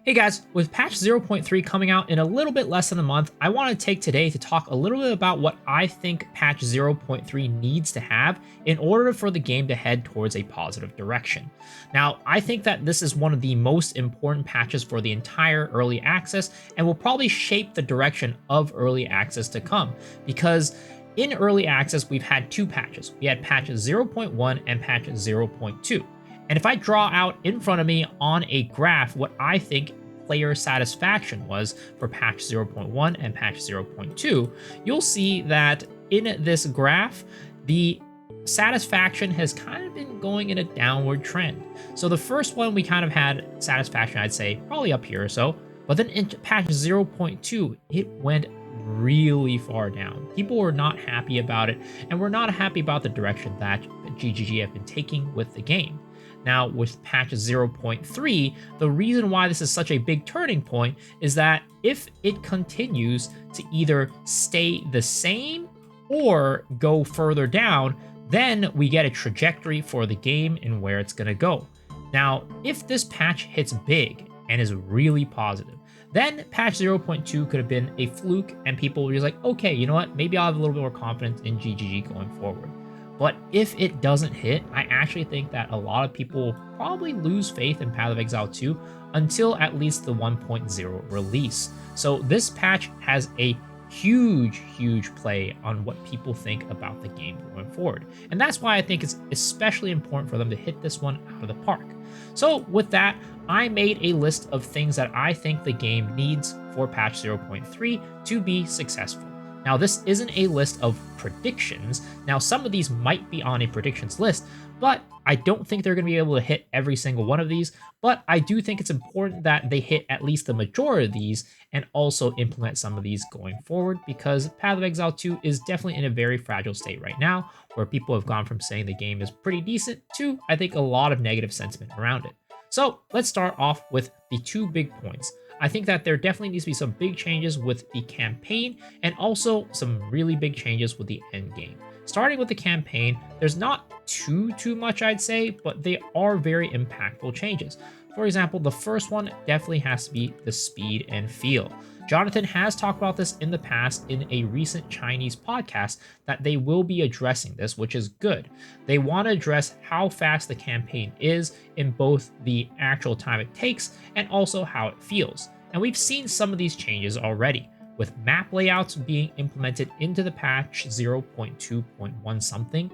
Hey guys, with patch 0.3 coming out in a little bit less than a month, I want to take today to talk a little bit about what I think patch 0.3 needs to have in order for the game to head towards a positive direction. Now, I think that this is one of the most important patches for the entire early access and will probably shape the direction of early access to come, because in early access, we've had two patches. We had patch 0.1 and patch 0.2. And if I draw out in front of me on a graph what I think player satisfaction was for patch 0.1 and patch 0.2, you'll see that in this graph, the satisfaction has kind of been going in a downward trend. So the first one we kind of had satisfaction, I'd say probably up here or so, but then in patch 0.2, it went really far down. People were not happy about it, and were not happy about the direction that GGG have been taking with the game. Now, with patch 0.3, the reason why this is such a big turning point is that if it continues to either stay the same or go further down, then we get a trajectory for the game and where it's going to go. Now, if this patch hits big and is really positive, then patch 0.2 could have been a fluke and people were just like, okay, you know what, maybe I'll have a little bit more confidence in GGG going forward. But if it doesn't hit, I actually think that a lot of people will probably lose faith in Path of Exile 2 until at least the 1.0 release. So this patch has a huge play on what people think about the game going forward. And that's why I think it's especially important for them to hit this one out of the park. So with that, I made a list of things that I think the game needs for patch 0.3 to be successful. Now, this isn't a list of predictions. Now, some of these might be on a predictions list, but I don't think they're going to be able to hit every single one of these. But I do think it's important that they hit at least the majority of these and also implement some of these going forward, because Path of Exile 2 is definitely in a very fragile state right now, where people have gone from saying the game is pretty decent to, I think, a lot of negative sentiment around it. So let's start off with the two big points. I think that there definitely needs to be some big changes with the campaign and also some really big changes with the end game. Starting with the campaign, there's not too much, I'd say, but they are very impactful changes. For example, the first one definitely has to be the speed and feel. Jonathan has talked about this in the past in a recent Chinese podcast that they will be addressing this, which is good. They want to address how fast the campaign is in both the actual time it takes and also how it feels. And we've seen some of these changes already, with map layouts being implemented into the patch 0.2.1 something.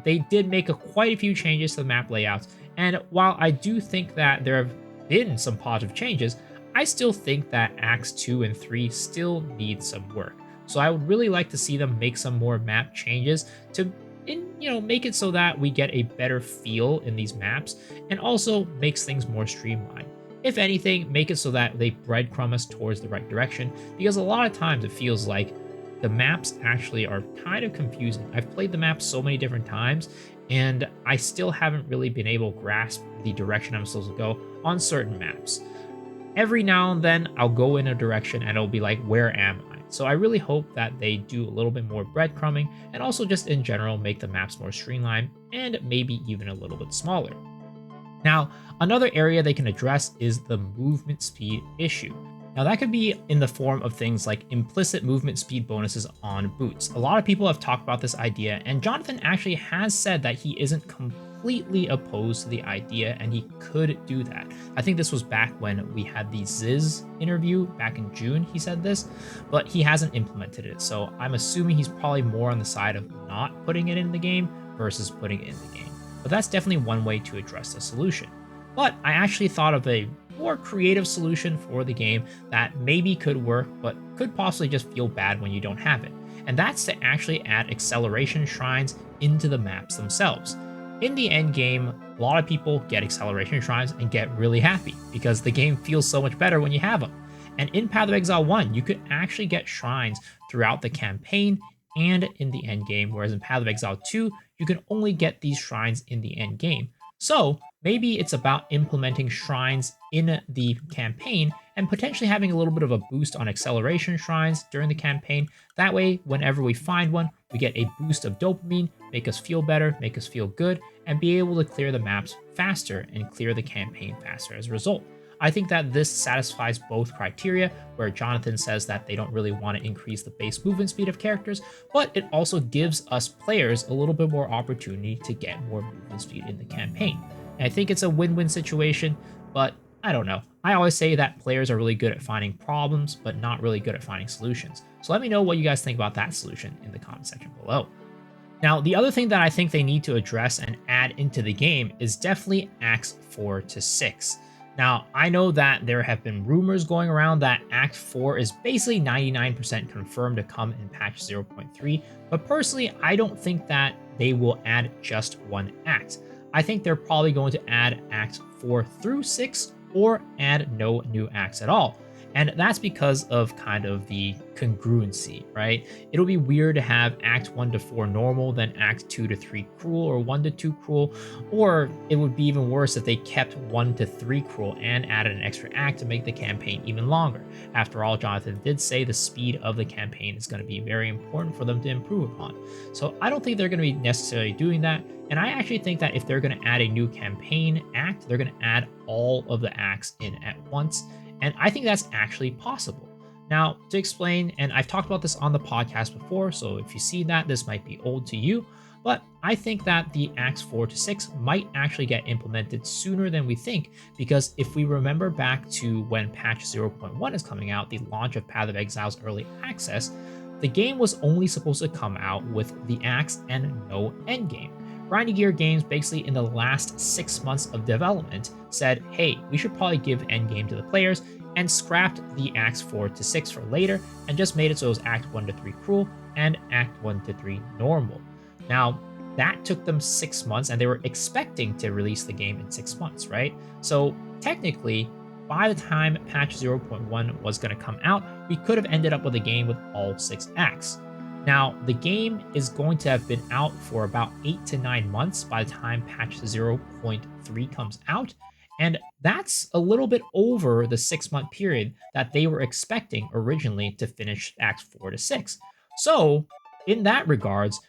They did make quite a few changes to the map layouts, and while I do think that there have been some positive changes, I still think that Acts 2 and 3 still need some work. So I would really like to see them make some more map changes to make it so that we get a better feel in these maps, and also makes things more streamlined. If anything, make it so that they breadcrumb us towards the right direction, because a lot of times it feels like the maps actually are kind of confusing. I've played the maps so many different times, and I still haven't really been able to grasp the direction I'm supposed to go on certain maps. Every now and then I'll go in a direction and it'll be like, where am I? So I really hope that they do a little bit more breadcrumbing, and also just in general make the maps more streamlined and maybe even a little bit smaller. Now, another area they can address is the movement speed issue. Now, that could be in the form of things like implicit movement speed bonuses on boots. A lot of people have talked about this idea, and Jonathan actually has said that he isn't completely opposed to the idea and he could do that. I think this was back when we had the Ziz interview back in June, he said this, but he hasn't implemented it. So I'm assuming he's probably more on the side of not putting it in the game versus putting it in the game. But that's definitely one way to address the solution. But I actually thought of a more creative solution for the game that maybe could work, but could possibly just feel bad when you don't have it. And that's to actually add acceleration shrines into the maps themselves. In the end game, a lot of people get acceleration shrines and get really happy because the game feels so much better when you have them. And in Path of Exile 1, you could actually get shrines throughout the campaign and in the end game, whereas in Path of Exile 2, you can only get these shrines in the end game. So maybe it's about implementing shrines in the campaign and potentially having a little bit of a boost on acceleration shrines during the campaign. That way, whenever we find one, we get a boost of dopamine, make us feel better, make us feel good, and be able to clear the maps faster and clear the campaign faster as a result. I think that this satisfies both criteria, where Jonathan says that they don't really want to increase the base movement speed of characters, but it also gives us players a little bit more opportunity to get more movement speed in the campaign. And I think it's a win-win situation, but I don't know. I always say that players are really good at finding problems, but not really good at finding solutions. So let me know what you guys think about that solution in the comment section below. Now, the other thing that I think they need to address and add into the game is definitely Acts 4 to 6. Now, I know that there have been rumors going around that Act 4 is basically 99% confirmed to come in patch 0.3, but personally, I don't think that they will add just one act. I think they're probably going to add Acts 4 through 6 or add no new acts at all. And that's because of kind of the congruency, right? It'll be weird to have Act 1 to 4 normal, then Act 2 to 3 cruel, or 1 to 2 cruel, or it would be even worse if they kept 1 to 3 cruel and added an extra act to make the campaign even longer. After all, Jonathan did say the speed of the campaign is going to be very important for them to improve upon. So I don't think they're going to be necessarily doing that. And I actually think that if they're going to add a new campaign act, they're going to add all of the acts in at once. And I think that's actually possible. Now, to explain, and I've talked about this on the podcast before, so if you see that, this might be old to you, but I think that the Acts 4 to 6 might actually get implemented sooner than we think, because if we remember back to when patch 0.1 is coming out, the launch of Path of Exile's early access, the game was only supposed to come out with the acts and no endgame. Grindy Gear Games, basically in the last 6 months of development, said, hey, we should probably give endgame to the players, and scrapped the Acts 4 to 6 for later, and just made it so it was Act 1 to 3 cruel and Act 1 to 3 normal. Now, that took them 6 months, and they were expecting to release the game in 6 months, right? So technically, by the time patch 0.1 was going to come out, we could have ended up with a game with all 6 acts. Now, the game is going to have been out for about 8 to 9 months by the time patch 0.3 comes out, and that's a little bit over the 6-month period that they were expecting originally to finish Acts 4 to 6. So, in that regards,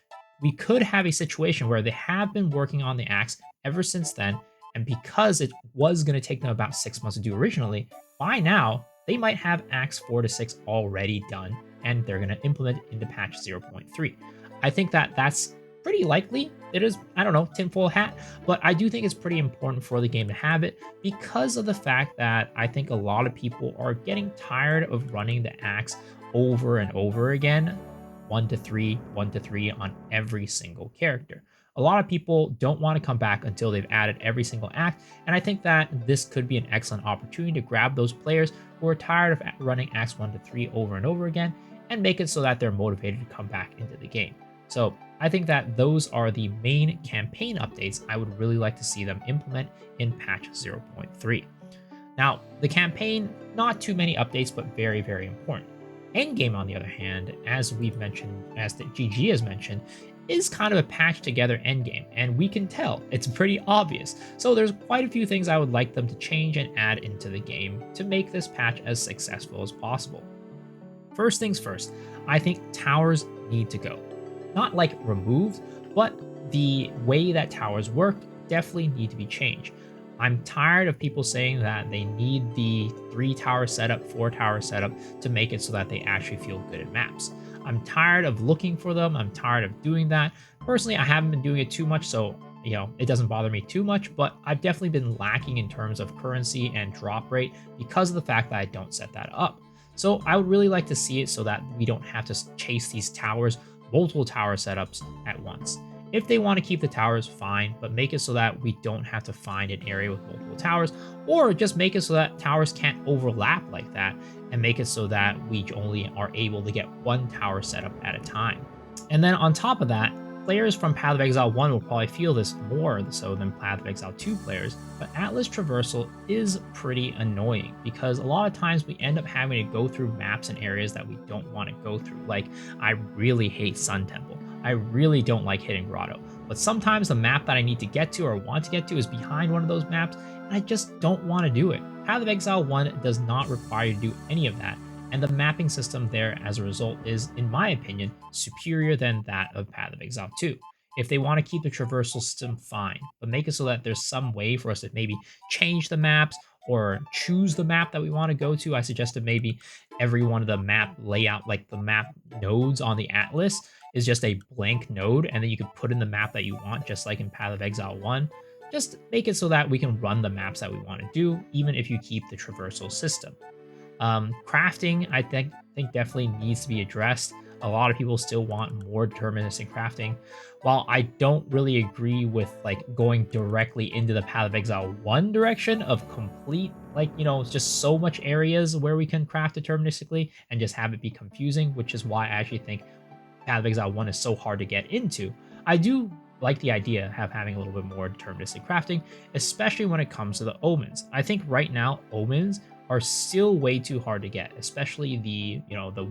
we could have a situation where they have been working on the acts ever since then, and because it was going to take them about 6 months to do originally, by now they might have Acts 4 to 6 already done, and they're going to implement it into patch 0.3. I think that that's pretty likely. It is, I don't know, tinfoil hat, but I do think it's pretty important for the game to have it because of the fact that I think a lot of people are getting tired of running the acts over and over again, 1 to 3, 1 to 3 on every single character. A lot of people don't want to come back until they've added every single act, and I think that this could be an excellent opportunity to grab those players who are tired of running acts 1 to 3 over and over again and make it so that they're motivated to come back into the game. So I think that those are the main campaign updates I would really like to see them implement in patch 0.3. Now, the campaign, not too many updates, but very, very important. Endgame, on the other hand, as we've mentioned, as the GG has mentioned, is kind of a patched together endgame, and we can tell it's pretty obvious. So there's quite a few things I would like them to change and add into the game to make this patch as successful as possible. First things first, I think towers need to go. Not like removed, but the way that towers work definitely need to be changed. I'm tired of people saying that they need the 3 tower setup, 4 tower setup to make it so that they actually feel good at maps. I'm tired of looking for them. I'm tired of doing that. Personally, I haven't been doing it too much, so it doesn't bother me too much, but I've definitely been lacking in terms of currency and drop rate because of the fact that I don't set that up. So I would really like to see it so that we don't have to chase these towers, multiple tower setups at once. If they want to keep the towers, fine, but make it so that we don't have to find an area with multiple towers, or just make it so that towers can't overlap like that, and make it so that we only are able to get 1 tower setup at a time. And then on top of that, players from Path of Exile 1 will probably feel this more so than Path of Exile 2 players, but Atlas Traversal is pretty annoying because a lot of times we end up having to go through maps and areas that we don't want to go through. Like, I really hate Sun Temple. I really don't like Hidden Grotto, but sometimes the map that I need to get to or want to get to is behind one of those maps, and I just don't want to do it. Path of Exile 1 does not require you to do any of that, and the mapping system there as a result is, in my opinion, superior than that of Path of Exile 2. If they want to keep the traversal system, fine, but make it so that there's some way for us to maybe change the maps or choose the map that we want to go to. I suggested maybe every one of the map layout, like the map nodes on the atlas, is just a blank node, and then you can put in the map that you want, just like in Path of Exile 1. Just make it so that we can run the maps that we want to do, even if you keep the traversal system. Crafting, I think definitely needs to be addressed. A lot of people still want more deterministic crafting. While I don't really agree with like going directly into the Path of Exile 1 direction of complete, like, just so much areas where we can craft deterministically and just have it be confusing, which is why I actually think Path of Exile 1 is so hard to get into. I do like the idea of having a little bit more deterministic crafting, especially when it comes to the omens. I think right now omens are still way too hard to get, especially the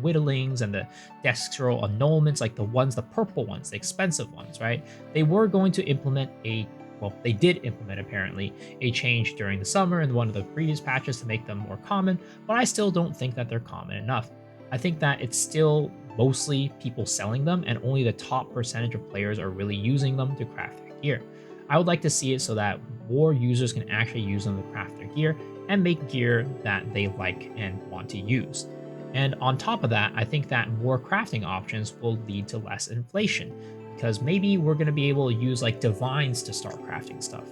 whittlings and the desk scroll annulments, like the purple ones, the expensive ones, right? They were going to implement they did implement apparently a change during the summer and one of the previous patches to make them more common, but I still don't think that they're common enough. I think that it's still mostly people selling them, and only the top percentage of players are really using them to craft their gear. I would like to see it so that more users can actually use them to craft their gear and make gear that they like and want to use. And on top of that, I think that more crafting options will lead to less inflation, because maybe we're going to be able to use like divines to start crafting stuff.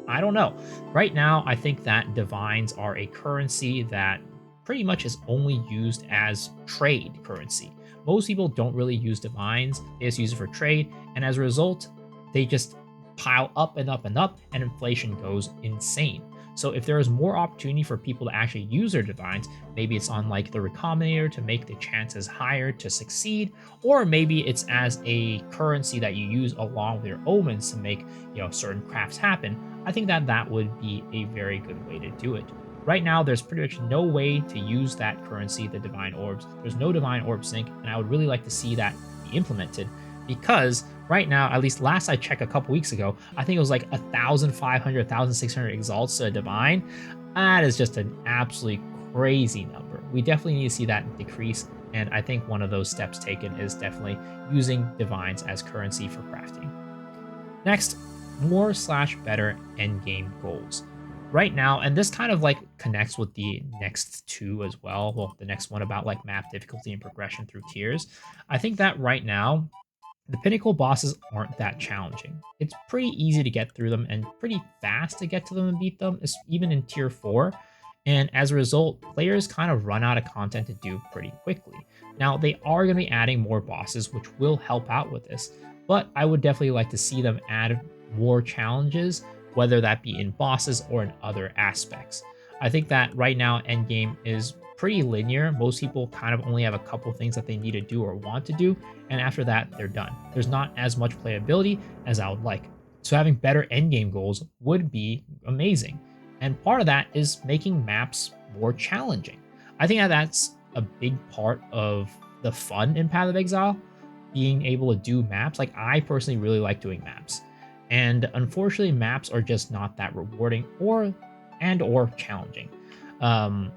I don't know. Right now, I think that divines are a currency that pretty much is only used as trade currency. Most people don't really use divines, they just use it for trade, and as a result, they just pile up and up and up, and inflation goes insane. So if there is more opportunity for people to actually use their divines, maybe it's on like the Recombinator to make the chances higher to succeed, or maybe it's as a currency that you use along with your omens to make certain crafts happen. I think that that would be a very good way to do it. Right now, there's pretty much no way to use that currency, the Divine Orbs. There's no Divine Orb sync, and I would really like to see that be implemented, because right now, at least last I checked a couple weeks ago, I think it was like 1,500, 1,600 exalts to a Divine. That is just an absolutely crazy number. We definitely need to see that decrease, and I think one of those steps taken is definitely using Divines as currency for crafting. Next, more/better endgame goals. Right now, and this kind of like connects with the next two as well. Well, the next one about like map difficulty and progression through tiers. I think that right now, the pinnacle bosses aren't that challenging. It's pretty easy to get through them and pretty fast to get to them and beat them, even in tier 4. And as a result, players kind of run out of content to do pretty quickly. Now, they are going to be adding more bosses, which will help out with this, but I would definitely like to see them add more challenges, whether that be in bosses or in other aspects. I think that right now, Endgame is pretty linear. Most people kind of only have a couple things that they need to do or want to do, and after that, they're done. There's not as much playability as I would like. So having better endgame goals would be amazing. And part of that is making maps more challenging. I think that that's a big part of the fun in Path of Exile, being able to do maps. Like, I personally really like doing maps. And unfortunately, maps are just not that rewarding or challenging.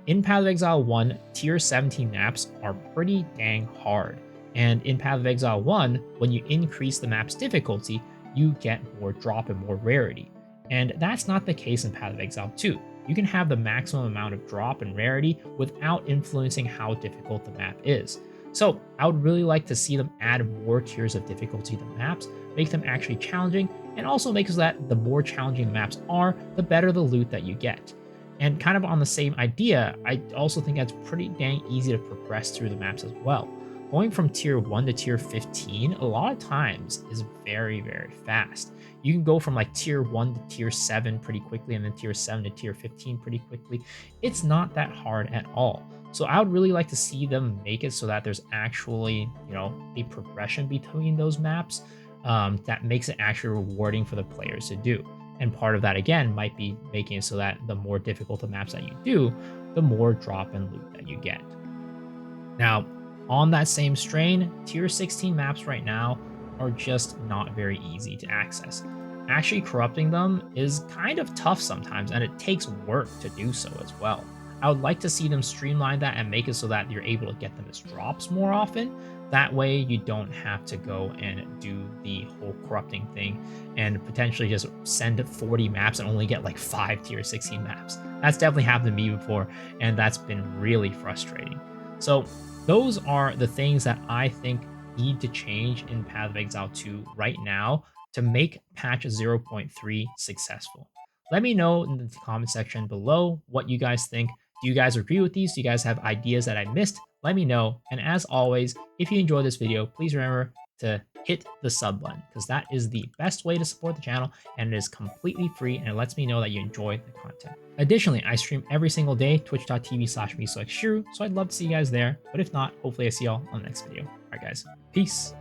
In Path of Exile 1, tier 17 maps are pretty dang hard. And in Path of Exile 1, when you increase the map's difficulty, you get more drop and more rarity. And that's not the case in Path of Exile 2. You can have the maximum amount of drop and rarity without influencing how difficult the map is. So I would really like to see them add more tiers of difficulty to maps, make them actually challenging, and also make it so that the more challenging the maps are, the better the loot that you get. And kind of on the same idea, I also think that's pretty dang easy to progress through the maps as well. Going from tier 1 to tier 15, a lot of times is very, very fast. You can go from like tier 1 to tier 7 pretty quickly, and then tier 7 to tier 15 pretty quickly. It's not that hard at all. So I would really like to see them make it so that there's actually, a progression between those maps that makes it actually rewarding for the players to do. And part of that, again, might be making it so that the more difficult the maps that you do, the more drop and loot that you get. Now, on that same strain, tier 16 maps right now are just not very easy to access. Actually corrupting them is kind of tough sometimes, and it takes work to do so as well. I would like to see them streamline that and make it so that you're able to get them as drops more often, That way you don't have to go and do the whole corrupting thing and potentially just send 40 maps and only get like 5 tier 16 maps. That's definitely happened to me before, and that's been really frustrating. So those are the things that I think need to change in Path of Exile 2 right now to make patch 0.3 successful. Let me know in the comment section below what you guys think. Do you guys agree with these? Do you guys have ideas that I missed? Let me know. And as always, if you enjoyed this video, please remember to hit the sub button because that is the best way to support the channel and it is completely free and it lets me know that you enjoy the content. Additionally, I stream every single day, twitch.tv/misoxshuru, so I'd love to see you guys there. But if not, hopefully I see y'all on the next video. All right, guys, peace.